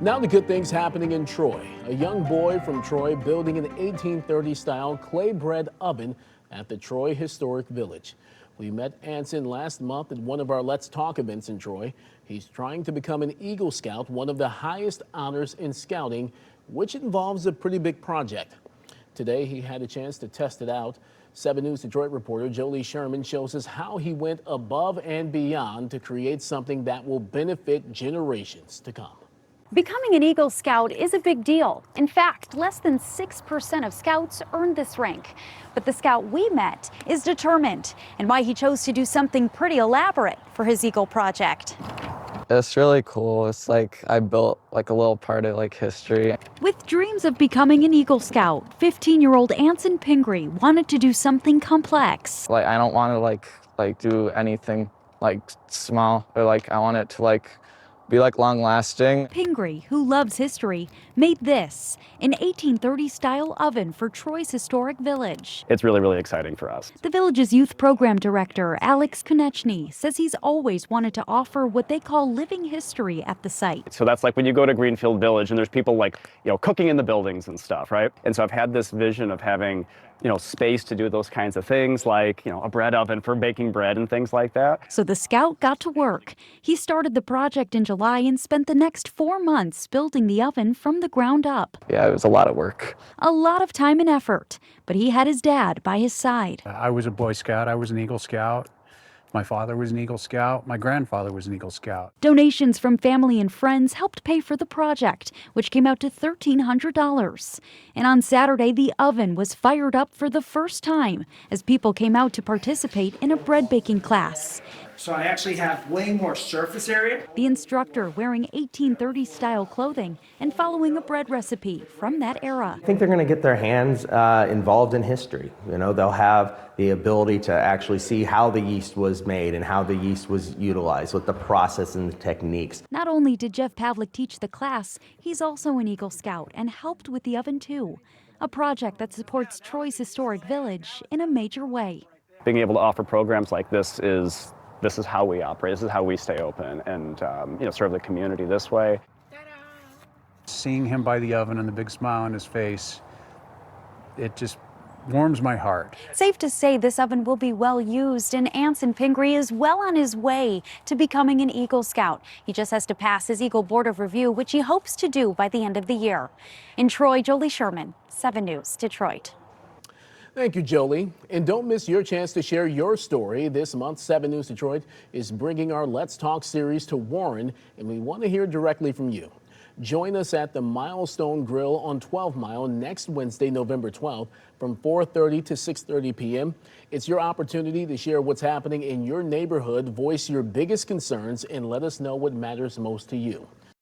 Now to good things happening in Troy. A young boy from Troy building an 1830-style clay bread oven at the Troy Historic Village. We met Anson last month at one of our Let's Talk events in Troy. He's trying to become an Eagle Scout, one of the highest honors in scouting, which involves a pretty big project. Today, he had a chance to test it out. 7 News Detroit reporter Jolie Sherman shows us how he went above and beyond to create something that will benefit generations to come. Becoming an Eagle Scout is a big deal. In fact, less than 6% of scouts earn this rank. But the scout we met is determined, and why he chose to do something pretty elaborate for his Eagle project. It's really cool. It's like I built like a little part of like history. With dreams of becoming an Eagle Scout, 15-year-old Anson Pingree wanted to do something complex. Like I don't want to like do anything like small, or like I want it to be long lasting. Pingree, who loves history, made this, an 1830-style oven for Troy's historic village. It's really exciting for us. The village's youth program director, Alex Konechny, says he's always wanted to offer what they call living history at the site. So that's like when you go to Greenfield Village and there's people cooking in the buildings and stuff, right? And so I've had this vision of having, space to do those kinds of things, like, a bread oven for baking bread and things like that. So the scout got to work. He started the project in July and spent the next 4 months building the oven from the ground up. Yeah, it was a lot of work. A lot of time and effort, but he had his dad by his side. I was a Boy Scout. I was an Eagle Scout. My father was an Eagle Scout. My grandfather was an Eagle Scout. Donations from family and friends helped pay for the project, which came out to $1,300. And on Saturday, the oven was fired up for the first time as people came out to participate in a bread baking class. So I actually have way more surface area. The instructor wearing 1830-style clothing and following a bread recipe from that era. I think they're going to get their hands involved in history. They'll have the ability to actually see how the yeast was made and how the yeast was utilized, with the process and the techniques. Not only did Jeff Pavlik teach the class, he's also an Eagle Scout and helped with the oven too, a project that supports Troy's historic village in a major way. Being able to offer programs like this is how we operate. This is how we stay open and serve the community this way. Seeing him by the oven and the big smile on his face, it just warms my heart. Safe to say this oven will be well used, and Anson Pingree is well on his way to becoming an Eagle Scout. He just has to pass his Eagle Board of Review, which he hopes to do by the end of the year. In Troy, Jolie Sherman, 7 News, Detroit. Thank you, Jolie. And don't miss your chance to share your story. This month, 7 News Detroit is bringing our Let's Talk series to Warren, and we want to hear directly from you. Join us at the Milestone Grill on 12 Mile next Wednesday, November 12th from 4:30 to 6:30 p.m. It's your opportunity to share what's happening in your neighborhood, voice your biggest concerns, and let us know what matters most to you.